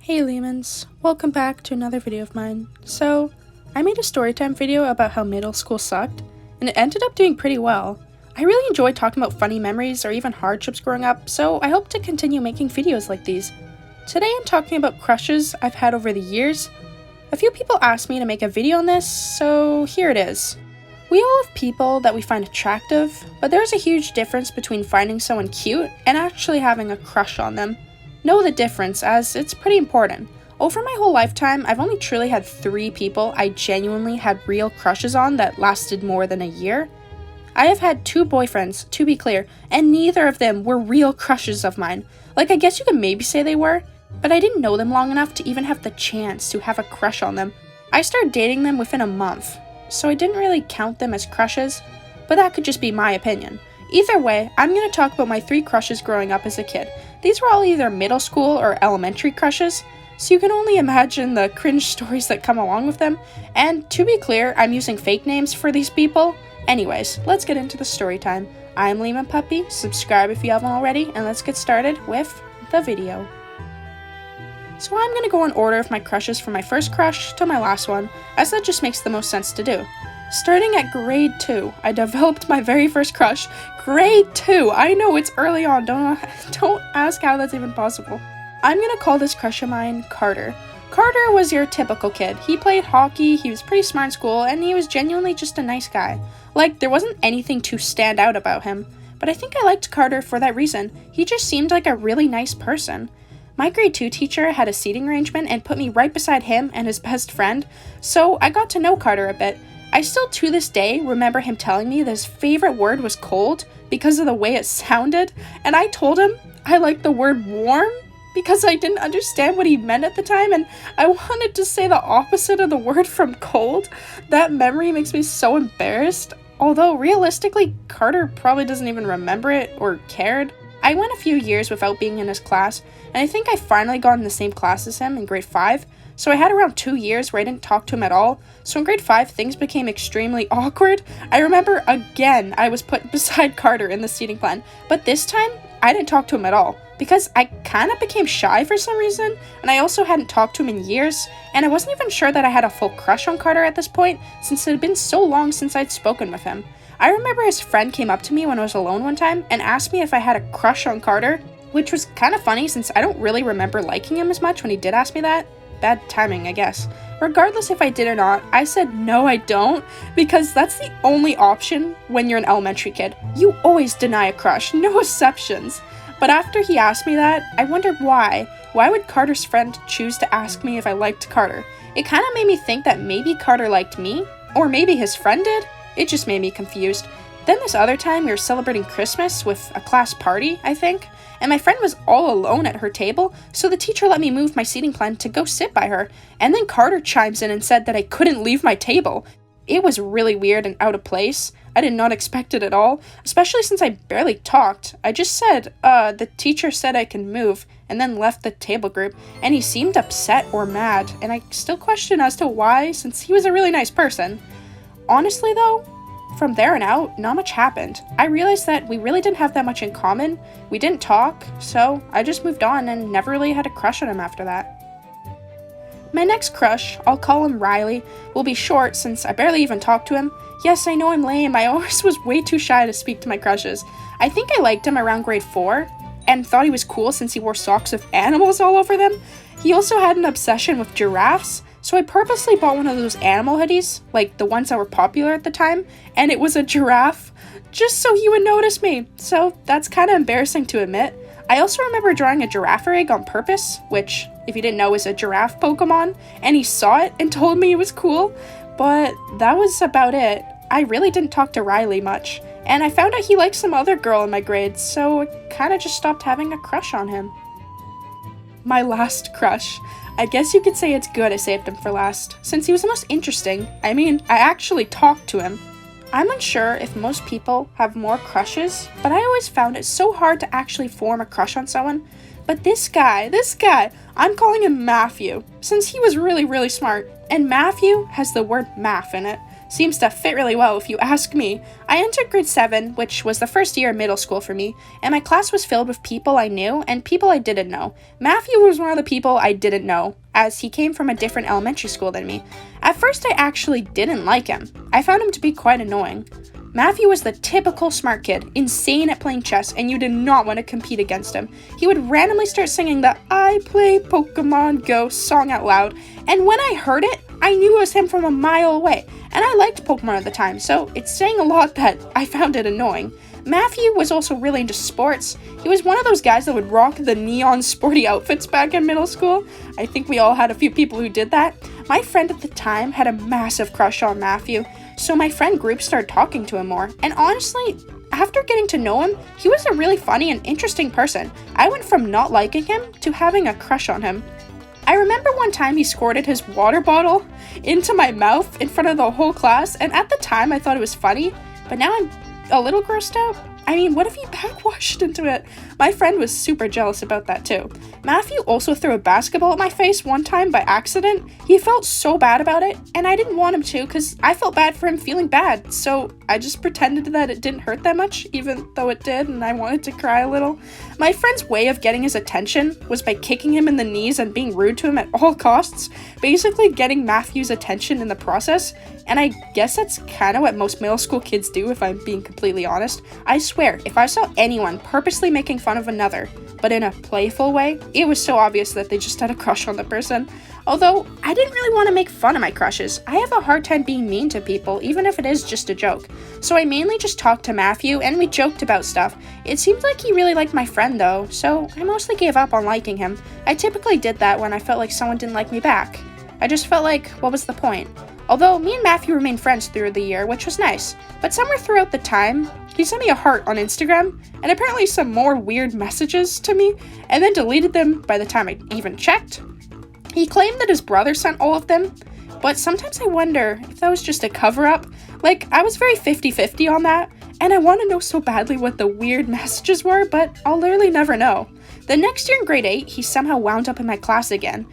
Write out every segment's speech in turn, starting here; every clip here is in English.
Hey Leamons, welcome back to another video of mine. So, I made a storytime video about how middle school sucked, and it ended up doing pretty well. I really enjoy talking about funny memories or even hardships growing up, so I hope to continue making videos like these. Today I'm talking about crushes I've had over the years. A few people asked me to make a video on this, so here it is. We all have people that we find attractive, but there's a huge difference between finding someone cute and actually having a crush on them. Know the difference, as it's pretty important. Over my whole lifetime, I've only truly had 3 people I genuinely had real crushes on that lasted more than a year. I have had 2 boyfriends, to be clear, and neither of them were real crushes of mine. Like, I guess you could maybe say they were, but I didn't know them long enough to even have the chance to have a crush on them. I started dating them within a month, so I didn't really count them as crushes, but that could just be my opinion. Either way, I'm going to talk about my 3 crushes growing up as a kid. These were all either middle school or elementary crushes, so you can only imagine the cringe stories that come along with them. And to be clear, I'm using fake names for these people. Anyways, let's get into the story time. I'm Leamon Puppy, subscribe if you haven't already, and let's get started with the video. So I'm going to go in order of my crushes from my first crush to my last one, as that just makes the most sense to do. Starting at grade 2, I developed my very first crush. Grade 2! I know it's early on, don't ask how that's even possible. I'm gonna call this crush of mine Carter. Carter was your typical kid. He played hockey, he was pretty smart in school, and he was genuinely just a nice guy. Like, there wasn't anything to stand out about him. But I think I liked Carter for that reason. He just seemed like a really nice person. My grade 2 teacher had a seating arrangement and put me right beside him and his best friend, so I got to know Carter a bit. I still to this day remember him telling me that his favorite word was cold because of the way it sounded, and I told him I liked the word warm because I didn't understand what he meant at the time, and I wanted to say the opposite of the word from cold. That memory makes me so embarrassed, although realistically Carter probably doesn't even remember it or cared. I went a few years without being in his class, and I think I finally got in the same class as him in grade 5, so I had around 2 years where I didn't talk to him at all. So in grade 5, things became extremely awkward. I remember again I was put beside Carter in the seating plan, but this time I didn't talk to him at all because I kind of became shy for some reason, and I also hadn't talked to him in years, and I wasn't even sure that I had a full crush on Carter at this point since it had been so long since I'd spoken with him. I remember his friend came up to me when I was alone one time and asked me if I had a crush on Carter, which was kind of funny since I don't really remember liking him as much when he did ask me that. Bad timing, I guess. Regardless if I did or not, I said no I don't, because that's the only option when you're an elementary kid. You always deny a crush, no exceptions. But after he asked me that, I wondered why. Why would Carter's friend choose to ask me if I liked Carter? It kind of made me think that maybe Carter liked me, or maybe his friend did. It just made me confused. Then this other time we were celebrating Christmas with a class party, I think, and my friend was all alone at her table, so the teacher let me move my seating plan to go sit by her, and then Carter chimes in and said that I couldn't leave my table. It was really weird and out of place. I did not expect it at all, especially since I barely talked. I just said, the teacher said I can move, and then left the table group, and he seemed upset or mad, and I still question as to why, since he was a really nice person. Honestly though, from there on out, not much happened. I realized that we really didn't have that much in common. We didn't talk, so I just moved on and never really had a crush on him after that. My next crush, I'll call him Riley, will be short since I barely even talked to him. Yes, I know I'm lame, I always was way too shy to speak to my crushes. I think I liked him around grade 4, and thought he was cool since he wore socks with animals all over them. He also had an obsession with giraffes, so I purposely bought one of those animal hoodies, like the ones that were popular at the time, and it was a giraffe, just so he would notice me. So that's kind of embarrassing to admit. I also remember drawing a giraffe egg on purpose, which, if you didn't know, is a giraffe Pokemon, and he saw it and told me it was cool, but that was about it. I really didn't talk to Riley much, and I found out he liked some other girl in my grades, so I kind of just stopped having a crush on him. My last crush. I guess you could say it's good I saved him for last, since he was the most interesting. I mean, I actually talked to him. I'm unsure if most people have more crushes, but I always found it so hard to actually form a crush on someone. But this guy, I'm calling him Matthew, since he was really, really smart, and Matthew has the word math in it, seems to fit really well if you ask me. I entered grade 7, which was the first year of middle school for me, and my class was filled with people I knew and people I didn't know. Matthew was one of the people I didn't know, as he came from a different elementary school than me. At first, I actually didn't like him. I found him to be quite annoying. Matthew was the typical smart kid, insane at playing chess, and you did not want to compete against him. He would randomly start singing the "I Play Pokemon Go" song out loud, and when I heard it, I knew it was him from a mile away, and I liked Pokemon at the time, so it's saying a lot that I found it annoying. Matthew was also really into sports. He was one of those guys that would rock the neon sporty outfits back in middle school. I think we all had a few people who did that. My friend at the time had a massive crush on Matthew, so my friend group started talking to him more, and honestly, after getting to know him, he was a really funny and interesting person. I went from not liking him to having a crush on him. I remember one time he squirted his water bottle into my mouth in front of the whole class, and at the time I thought it was funny, but now I'm a little grossed out. I mean, what if he backwashed into it? My friend was super jealous about that too. Matthew also threw a basketball at my face one time by accident. He felt so bad about it, and I didn't want him to because I felt bad for him feeling bad, so I just pretended that it didn't hurt that much, even though it did, and I wanted to cry a little. My friend's way of getting his attention was by kicking him in the knees and being rude to him at all costs, basically getting Matthew's attention in the process, and I guess that's kind of what most middle school kids do if I'm being completely honest. I swear, if I saw anyone purposely making fun of another, but in a playful way, it was so obvious that they just had a crush on the person. Although, I didn't really want to make fun of my crushes. I have a hard time being mean to people, even if it is just a joke. So I mainly just talked to Matthew, and we joked about stuff. It seemed like he really liked my friend though, so I mostly gave up on liking him. I typically did that when I felt like someone didn't like me back. I just felt like, what was the point? Although, me and Matthew remained friends through the year, which was nice. But somewhere throughout the time, he sent me a heart on Instagram, and apparently some more weird messages to me, and then deleted them by the time I even checked. He claimed that his brother sent all of them, but sometimes I wonder if that was just a cover-up. Like, I was very 50-50 on that, and I want to know so badly what the weird messages were, but I'll literally never know. The next year in grade 8, he somehow wound up in my class again.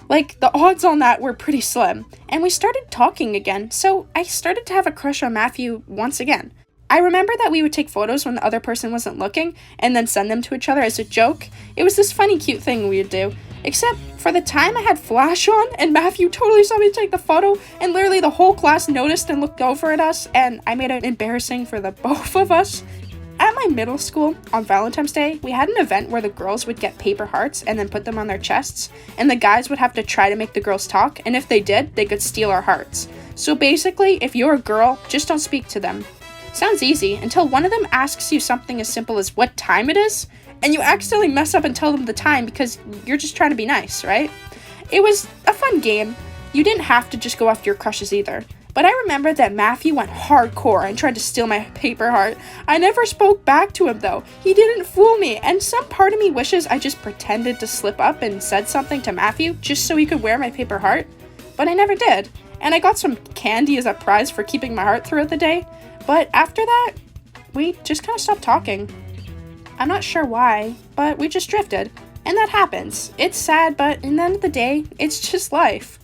Like, the odds on that were pretty slim, and we started talking again, so I started to have a crush on Matthew once again. I remember that we would take photos when the other person wasn't looking, and then send them to each other as a joke. It was this funny, cute thing we would do. Except, for the time I had flash on, and Matthew totally saw me take the photo, and literally the whole class noticed and looked over at us, and I made it embarrassing for the both of us. At my middle school, on Valentine's Day, we had an event where the girls would get paper hearts and then put them on their chests, and the guys would have to try to make the girls talk, and if they did, they could steal our hearts. So basically, if you're a girl, just don't speak to them. Sounds easy, until one of them asks you something as simple as what time it is, and you accidentally mess up and tell them the time because you're just trying to be nice, right? It was a fun game. You didn't have to just go after your crushes either. But I remember that Matthew went hardcore and tried to steal my paper heart. I never spoke back to him though. He didn't fool me, and some part of me wishes I just pretended to slip up and said something to Matthew just so he could wear my paper heart. But I never did, and I got some candy as a prize for keeping my heart throughout the day. But after that, we just kind of stopped talking. I'm not sure why, but we just drifted. And that happens. It's sad, but in the end of the day, it's just life.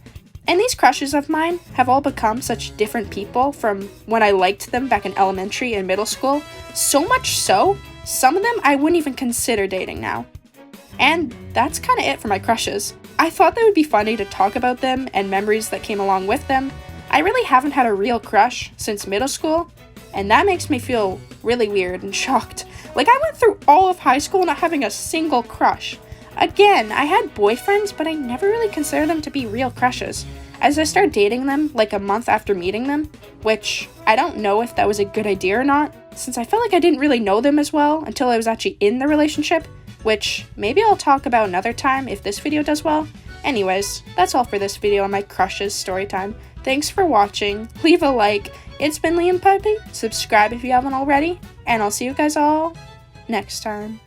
And these crushes of mine have all become such different people from when I liked them back in elementary and middle school. So much so, some of them I wouldn't even consider dating now. And that's kind of it for my crushes. I thought that would be funny to talk about them and memories that came along with them. I really haven't had a real crush since middle school, and that makes me feel really weird and shocked. Like, I went through all of high school not having a single crush. Again, I had boyfriends, but I never really considered them to be real crushes. As I started dating them, like a month after meeting them, which I don't know if that was a good idea or not, since I felt like I didn't really know them as well until I was actually in the relationship, which maybe I'll talk about another time if this video does well. Anyways, that's all for this video on my crushes story time. Thanks for watching, leave a like, it's been Leamon, subscribe if you haven't already, and I'll see you guys all next time.